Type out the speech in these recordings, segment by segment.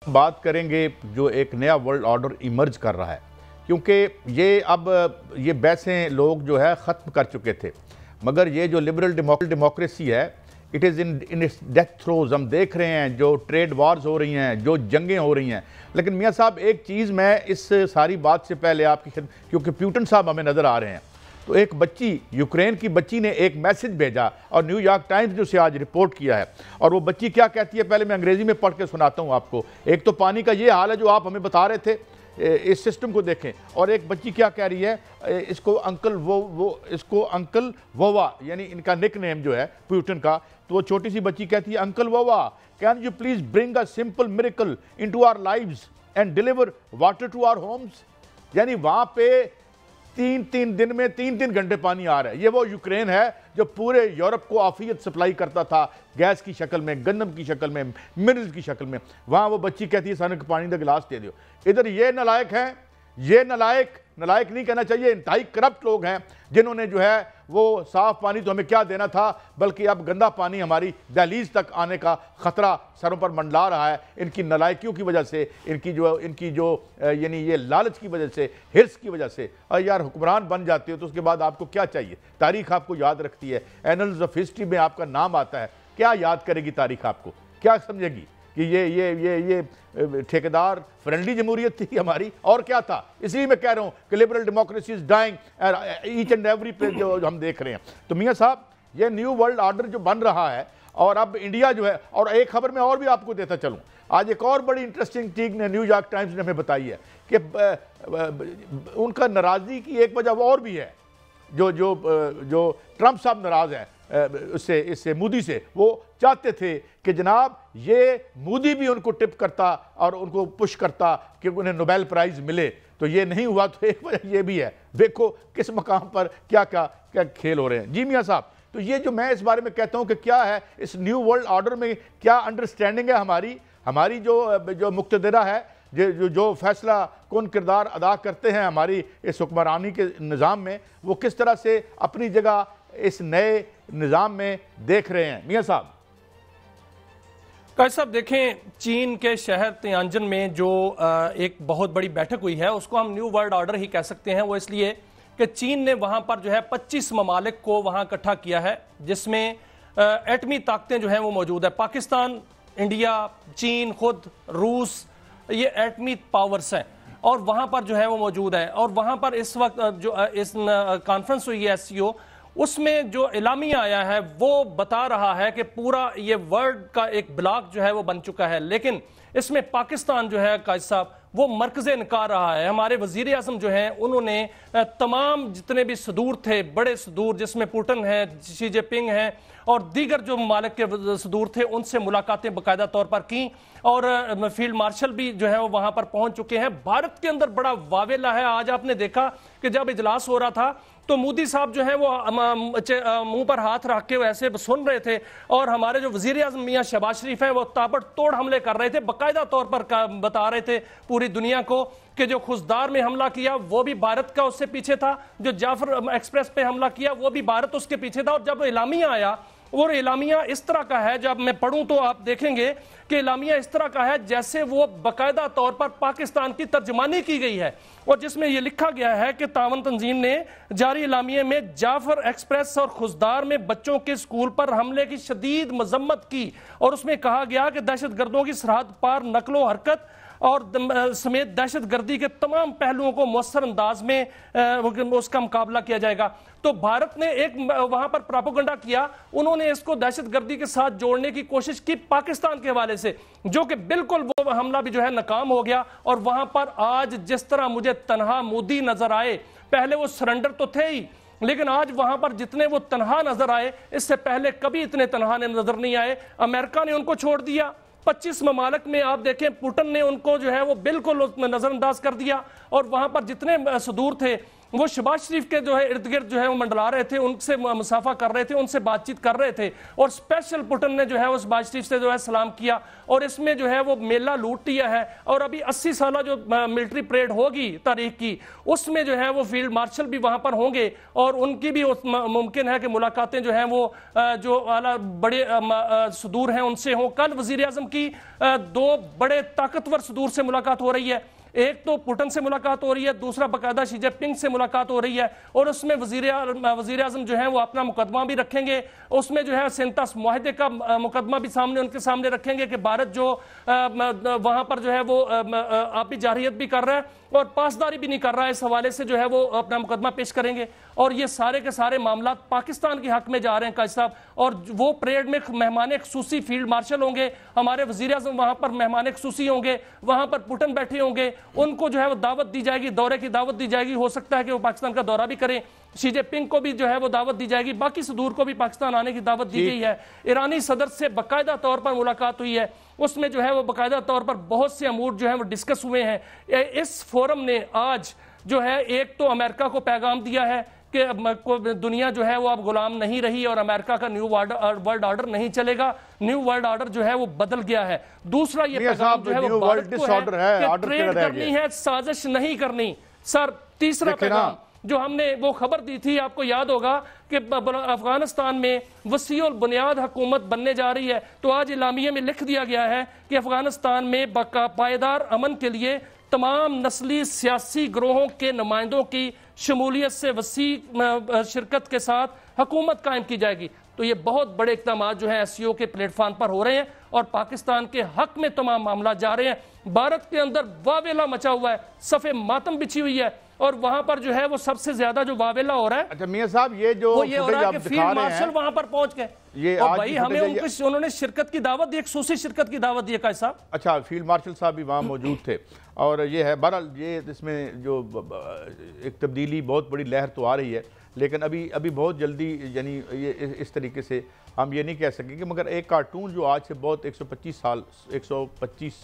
بات کریں گے جو ایک نیا ورلڈ آرڈر ایمرج کر رہا ہے، کیونکہ یہ اب یہ بحثیں لوگ جو ہے ختم کر چکے تھے، مگر یہ جو لبرل ڈیموکریسی ہے it is in its death throes. ہم دیکھ رہے ہیں جو ٹریڈ وارز ہو رہی ہیں، جو جنگیں ہو رہی ہیں. لیکن میاں صاحب ایک چیز میں اس ساری بات سے پہلے آپ کی کیونکہ پیوٹن صاحب ہمیں نظر آ رہے ہیں، تو ایک بچی، یوکرین کی بچی نے ایک میسج بھیجا اور نیو یارک ٹائمز نے اسے آج رپورٹ کیا ہے. اور وہ بچی کیا کہتی ہے پہلے میں انگریزی میں پڑھ کے سناتا ہوں آپ کو. ایک تو پانی کا یہ حال ہے جو آپ ہمیں بتا رہے تھے، اس سسٹم کو دیکھیں. اور ایک بچی کیا کہہ رہی ہے، اس کو انکل ووا یعنی ان کا نک نیم جو ہے پیوٹن کا، تو وہ چھوٹی سی بچی کہتی ہے انکل ووا can you please bring a simple miracle into our lives and deliver water to our homes. یعنی وہاں پہ تین دن میں 3 گھنٹے پانی آ رہا ہے. یہ وہ یوکرین ہے جو پورے یورپ کو آفیت سپلائی کرتا تھا، گیس کی شکل میں، گندم کی شکل میں، منرل کی شکل میں. وہاں وہ بچی کہتی ہے سانو پانی کا گلاس دے دیو. ادھر یہ نالائق ہیں، یہ نالائق نہیں کہنا چاہیے، انتہائی کرپٹ لوگ ہیں جنہوں نے جو ہے وہ صاف پانی تو ہمیں کیا دینا تھا، بلکہ اب گندا پانی ہماری دہلیز تک آنے کا خطرہ سروں پر منڈلا رہا ہے. ان کی نالائکیوں کی وجہ سے، ان کی جو یعنی یہ لالچ کی وجہ سے، ہرس کی وجہ سے. یار حکمران بن جاتے ہو تو اس کے بعد آپ کو کیا چاہیے؟ تاریخ آپ کو یاد رکھتی ہے، اینلز آف ہسٹری میں آپ کا نام آتا ہے. کیا یاد کرے گی تاریخ آپ کو؟ کیا سمجھے گی کہ یہ ٹھیکیدار فرینڈلی جمہوریت تھی ہماری اور کیا تھا؟ اس لیے میں کہہ رہا ہوں کہ liberal democracy is dying each and every پہ جو ہم دیکھ رہے ہیں. تو میاں صاحب یہ نیو ورلڈ آرڈر جو بن رہا ہے، اور اب انڈیا جو ہے، اور ایک خبر میں اور بھی آپ کو دیتا چلوں. آج ایک اور بڑی انٹرسٹنگ چیز نے نیو یارک ٹائمز نے ہمیں بتائی ہے کہ ان کا ناراضگی کی ایک وجہ وہ اور بھی ہے. جو ٹرمپ صاحب ناراض ہیں اس سے مودی سے، وہ چاہتے تھے کہ جناب یہ مودی بھی ان کو ٹپ کرتا اور ان کو پش کرتا کہ انہیں نوبیل پرائز ملے. تو یہ نہیں ہوا، تو ایک وجہ یہ بھی ہے. دیکھو کس مقام پر کیا کھیل ہو رہے ہیں. جی میاں صاحب، تو یہ جو میں اس بارے میں کہتا ہوں کہ کیا ہے اس نیو ورلڈ آرڈر میں، کیا انڈرسٹینڈنگ ہے ہماری جو مقتدرہ ہے، جو فیصلہ کن کردار ادا کرتے ہیں ہماری اس حکمرانی کے نظام میں، وہ کس طرح سے اپنی جگہ اس نئے نظام میں دیکھ رہے ہیں؟ میاں صاحب قائد صاحب دیکھیں، چین کے شہر تیانجن میں جو ایک بہت بڑی بیٹھک ہوئی ہے، اس کو ہم نیو ورلڈ آرڈر ہی کہہ سکتے ہیں. وہ اس لیے کہ چین نے وہاں پر جو ہے 25 ممالک کو وہاں اکٹھا کیا ہے، جس میں ایٹمی طاقتیں جو ہیں وہ موجود ہے. پاکستان، انڈیا، چین، خود روس، یہ ایٹمی پاورز ہیں، اور وہاں پر جو ہے وہ موجود ہے. اور وہاں پر اس وقت جو اس کانفرنس ہوئی ہے SCO، اس میں جو اعلامیہ آیا ہے وہ بتا رہا ہے کہ پورا یہ ورلڈ کا ایک بلاک جو ہے وہ بن چکا ہے. لیکن اس میں پاکستان جو ہے قائد صاحب وہ مرکز انکار رہا ہے. ہمارے وزیر اعظم جو ہیں انہوں نے تمام جتنے بھی صدور تھے، بڑے صدور جس میں پوٹن ہیں، شی جے پنگ ہیں، اور دیگر جو ممالک کے صدور تھے، ان سے ملاقاتیں باقاعدہ طور پر کیں. اور فیلڈ مارشل بھی جو ہے وہ وہاں پر پہنچ چکے ہیں. بھارت کے اندر بڑا واویلا ہے. آج آپ نے دیکھا کہ جب اجلاس ہو رہا تھا تو مودی صاحب جو ہیں وہ منہ پر ہاتھ رکھ کے ایسے سن رہے تھے، اور ہمارے جو وزیر اعظم میاں شہباز شریف ہیں وہ تابڑ توڑ حملے کر رہے تھے. باقاعدہ طور پر بتا رہے تھے پوری دنیا کو کہ جو خزدار میں حملہ کیا وہ بھی بھارت کا اس سے پیچھے تھا، جو جعفر ایکسپریس پہ حملہ کیا وہ بھی بھارت اس کے پیچھے تھا. اور جب اعلامیہ آیا، اور اعلامیہ اس طرح کا ہے، جب میں پڑھوں تو آپ دیکھیں گے کہ اعلامیہ اس طرح کا ہے جیسے وہ باقاعدہ طور پر پاکستان کی ترجمانی کی گئی ہے، اور جس میں یہ لکھا گیا ہے کہ تعاون تنظیم نے جاری اعلامیے میں جعفر ایکسپریس اور خزدار میں بچوں کے اسکول پر حملے کی شدید مذمت کی. اور اس میں کہا گیا کہ دہشت گردوں کی سرحد پار نقل و حرکت اور سمیت دہشت گردی کے تمام پہلوؤں کو مؤثر انداز میں اس کا مقابلہ کیا جائے گا. تو بھارت نے ایک وہاں پر پراپوگنڈا کیا، انہوں نے اس کو دہشت گردی کے ساتھ جوڑنے کی کوشش کی پاکستان کے حوالے سے، جو کہ بالکل وہ حملہ بھی جو ہے ناکام ہو گیا. اور وہاں پر آج جس طرح مجھے تنہا مودی نظر آئے، پہلے وہ سرنڈر تو تھے ہی، لیکن آج وہاں پر جتنے وہ تنہا نظر آئے، اس سے پہلے کبھی اتنے تنہا نظر نہیں آئے. امریکہ نے ان کو چھوڑ دیا. 25 ممالک میں آپ دیکھیں پوٹن نے ان کو جو ہے وہ بالکل نظر انداز کر دیا. اور وہاں پر جتنے صدور تھے وہ شہباز شریف کے جو ہے ارد گرد جو ہے وہ منڈلا رہے تھے، ان سے مسافہ کر رہے تھے، ان سے بات چیت کر رہے تھے، اور اسپیشل پوٹن نے جو ہے وہ شہباز شریف سے جو ہے سلام کیا، اور اس میں جو ہے وہ میلہ لوٹ لیا ہے. اور ابھی 80 سالہ جو ملٹری پریڈ ہوگی تاریخ کی، اس میں جو ہے وہ فیلڈ مارشل بھی وہاں پر ہوں گے، اور ان کی بھی ممکن ہے کہ ملاقاتیں جو ہیں وہ جو اعلیٰ بڑے صدور ہیں ان سے ہوں. کل وزیر اعظم کی 2 بڑے طاقتور صدور سے ملاقات ہو رہی ہے، ایک تو پوٹن سے ملاقات ہو رہی ہے، دوسرا باقاعدہ شی جن پنگ سے ملاقات ہو رہی ہے، اور اس میں وزیر اعظم جو ہیں وہ اپنا مقدمہ بھی رکھیں گے. اس میں جو ہے 37 معاہدے کا مقدمہ بھی ان کے سامنے رکھیں گے کہ بھارت جو وہاں پر جو ہے وہ آبی جارحیت بھی کر رہا ہے اور پاسداری بھی نہیں کر رہا ہے، اس حوالے سے جو ہے وہ اپنا مقدمہ پیش کریں گے. اور یہ سارے کے سارے معاملات پاکستان کے حق میں جا رہے ہیں قائد صاحب. اور وہ پریڈ میں مہمان خصوصی فیلڈ مارشل ہوں گے، ہمارے وزیر اعظم وہاں پر مہمان خصوصی ہوں گے، وہاں پر پوٹن بیٹھے ہوں گے، ان کو جو ہے وہ دعوت دی جائے گی، دورے کی دعوت دی جائے گی. ہو سکتا ہے کہ وہ پاکستان کا دورہ بھی کریں. شی جن پنگ کو بھی جو ہے وہ دعوت دی جائے گی، باقی صدور کو بھی پاکستان آنے کی دعوت دی گئی ہے. ایرانی صدر سے باقاعدہ طور پر ملاقات ہوئی ہے، اس میں جو ہے وہ باقاعدہ طور پر بہت سے امور جو ہیں وہ ڈسکس ہوئے ہیں. اس فورم نے آج جو ہے ایک تو امریکہ کو پیغام دیا ہے کہ دنیا جو ہے وہ اب غلام نہیں رہی اور امریکہ کا نیو ورلڈ آرڈر نہیں چلے گا، نیو ورلڈ آرڈر جو ہے وہ بدل گیا ہے. دوسرا یہ پیغام جو ہے وہ بھارت کو ہے کہ ٹریڈ کرنی ہے، سازش نہیں کرنی. سر تیسرا پیغام جو ہم نے وہ خبر دی تھی، آپ کو یاد ہوگا کہ افغانستان میں وسیع البنیاد حکومت بننے جا رہی ہے، تو آج اعلامیے میں لکھ دیا گیا ہے کہ افغانستان میں پائیدار امن کے لیے تمام نسلی سیاسی گروہوں کے نمائندوں کی شمولیت سے وسیع شرکت کے ساتھ حکومت قائم کی جائے گی. تو یہ بہت بڑے اقدامات جو ہیں SCO کے پلیٹ فارم پر ہو رہے ہیں اور پاکستان کے حق میں تمام معاملات جا رہے ہیں. بھارت کے اندر واویلا مچا ہوا ہے، صف ماتم بچھی ہوئی ہے، اور وہاں پر جو ہے وہ سب سے زیادہ جو واویلا ہو رہا ہے اچھا میاں صاحب یہ جو یہ ہو رہا ہے کہ فیلڈ مارشل وہاں پر پہنچ گئے اور بھائی ہمیں انہوں نے شرکت کی دعوت دی، ایک خصوصی شرکت کی دعوت دی ہے قائد صاحب. اچھا فیلڈ مارشل صاحب بھی وہاں موجود تھے. اور یہ ہے بہرحال یہ اس میں جو ایک تبدیلی بہت بڑی لہر تو آ رہی ہے، لیکن ابھی بہت جلدی یعنی یہ اس طریقے سے ہم یہ نہیں کہہ سکیں گے. مگر ایک کارٹون جو آج سے بہت 125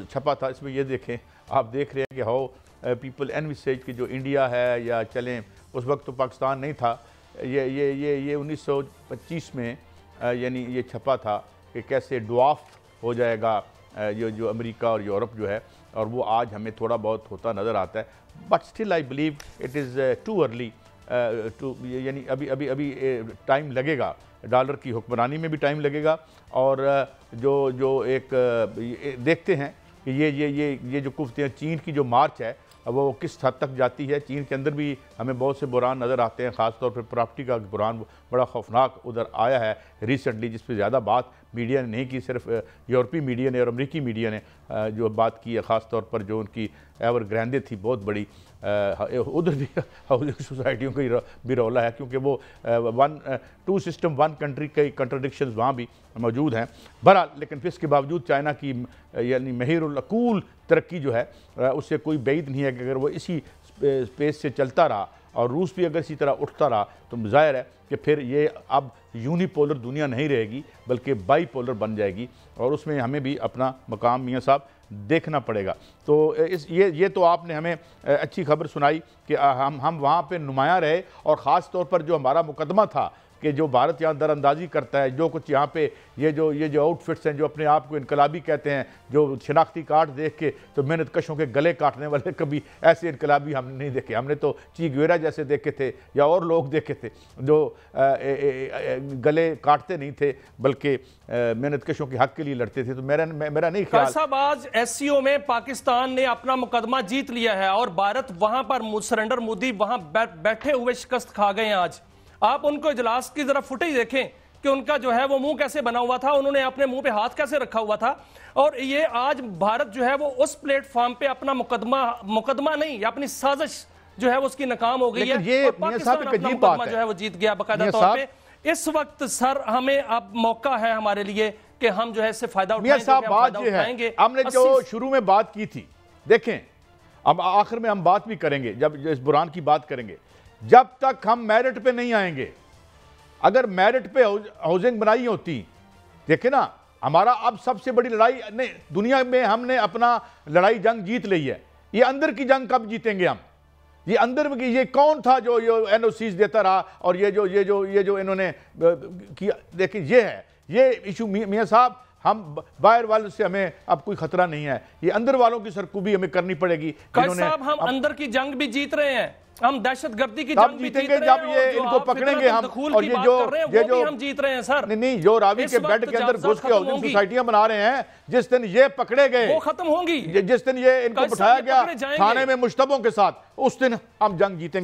چھپا تھا، اس میں یہ دیکھیں، آپ دیکھ رہے ہیں کہ ہاؤ پیپل انویسیج کہ جو انڈیا ہے یا چلیں اس وقت تو پاکستان نہیں تھا، یہ 1925 میں یعنی یہ چھپا تھا کہ کیسے ڈوارف ہو جائے گا جو امریکہ اور یورپ جو ہے، اور وہ آج ہمیں تھوڑا بہت ہوتا نظر آتا ہے. But still I believe it is too early to, یعنی ابھی ٹائم لگے گا، ڈالر کی حکمرانی میں بھی ٹائم لگے گا. اور جو ایک دیکھتے ہیں کہ یہ جو کفتے ہیں چین کی جو مارچ ہے وہ کس حد تک جاتی ہے. چین کے اندر بھی ہمیں بہت سے بحران نظر آتے ہیں، خاص طور پر پراپرٹی کا بحران بڑا خوفناک ادھر آیا ہے ریسنٹلی، جس پہ زیادہ بات میڈیا نے نہیں کی، صرف یورپی میڈیا نے اور امریکی میڈیا نے جو بات کی ہے، خاص طور پر جو ان کی ایور گرینڈے تھی بہت بڑی، ادھر بھی ہاؤسنگ سوسائٹیوں کا بھی رولا ہے، کیونکہ وہ 2 سسٹم 1 کنٹری کے کنٹرڈکشنز وہاں بھی موجود ہیں. بہرحال لیکن پھر اس کے باوجود چائنا کی یعنی مہیر العقول ترقی جو ہے اس سے کوئی بعید نہیں ہے کہ اگر وہ اسی پیس سے چلتا رہا اور روس بھی اگر اسی طرح اٹھتا رہا تو ظاہر ہے کہ پھر یہ اب یونی پولر دنیا نہیں رہے گی بلکہ بائی پولر بن جائے گی، اور اس میں ہمیں بھی اپنا مقام میاں صاحب دیکھنا پڑے گا. تو یہ تو آپ نے ہمیں اچھی خبر سنائی کہ ہم وہاں پہ نمایاں رہے، اور خاص طور پر جو ہمارا مقدمہ تھا کہ جو بھارت یہاں در اندازی کرتا ہے، جو کچھ یہاں پہ یہ جو آؤٹ فٹس ہیں جو اپنے آپ کو انقلابی کہتے ہیں، جو شناختی کارڈ دیکھ کے تو محنت کشوں کے گلے کاٹنے والے، کبھی ایسے انقلابی ہم نے نہیں دیکھے. ہم نے تو چی گویرا جیسے دیکھے تھے یا اور لوگ دیکھے تھے جو گلے کاٹتے نہیں تھے بلکہ محنت کشوں کے حق کے لیے لڑتے تھے. تو میرا نہیں خیال صاحب آج SCO میں پاکستان نے اپنا مقدمہ جیت لیا ہے اور بھارت وہاں پر سرنڈر مودی وہاں بیٹھے ہوئے شکست کھا گئے ہیں. آج آپ ان کو اجلاس کی ذرا فوٹیج دیکھیں کہ ان کا جو ہے وہ منہ کیسے بنا ہوا تھا، انہوں نے اپنے منہ پہ ہاتھ کیسے رکھا ہوا تھا. اور یہ آج بھارت جو ہے وہ اس پلیٹ فارم پہ اپنا مقدمہ نہیں، اپنی سازش جو ہے وہ اس کی ناکام ہو گئی ہے اور پاکستان اپنا مقدمہ جو ہے وہ جیت گیا باقاعدہ طور پہ. اس وقت سر ہمیں اب موقع ہے ہمارے لیے کہ ہم جو ہے اس سے فائدہ اٹھائیں گے. ہم نے جو شروع میں بات کی تھی، دیکھیں اب آخر میں ہم بات بھی کریں گے جب اس بحران کی بات کریں گے، جب تک ہم میرٹ پہ نہیں آئیں گے. اگر میرٹ پہ ہاؤسنگ بنائی ہوتی، دیکھیں نا ہمارا اب سب سے بڑی لڑائی دنیا میں ہم نے اپنا لڑائی جنگ جیت لی ہے، یہ اندر کی جنگ کب جیتیں گے ہم؟ یہ اندر کی یہ کون تھا جو این او سیز دیتا رہا اور یہ جو انہوں نے کیا. دیکھیں یہ ہے یہ ایشو میاں صاحب. ہم باہر والوں سے ہمیں اب کوئی خطرہ نہیں ہے, یہ اندر والوں کی سرکوبی ہمیں کرنی پڑے گی. قائد صاحب ہم اندر کی جنگ بھی جیت رہے ہیں, ہم دہشت گردی کی جنگ بھی جیت رہے ہیں, جب یہ ان کو پکڑیں گے ہم, اور یہ جو ہم جیت رہے ہیں سر. نہیں جو راوی کے بیڈ کے اندر گھس کے ہاؤسنگ سوسائٹیاں بنا رہے ہیں, جس دن یہ پکڑے گئے وہ ختم ہوں گی, جس دن یہ ان کو بٹھایا گیا تھانے میں مشتبوں کے ساتھ, اس دن ہم جنگ جیتیں گے.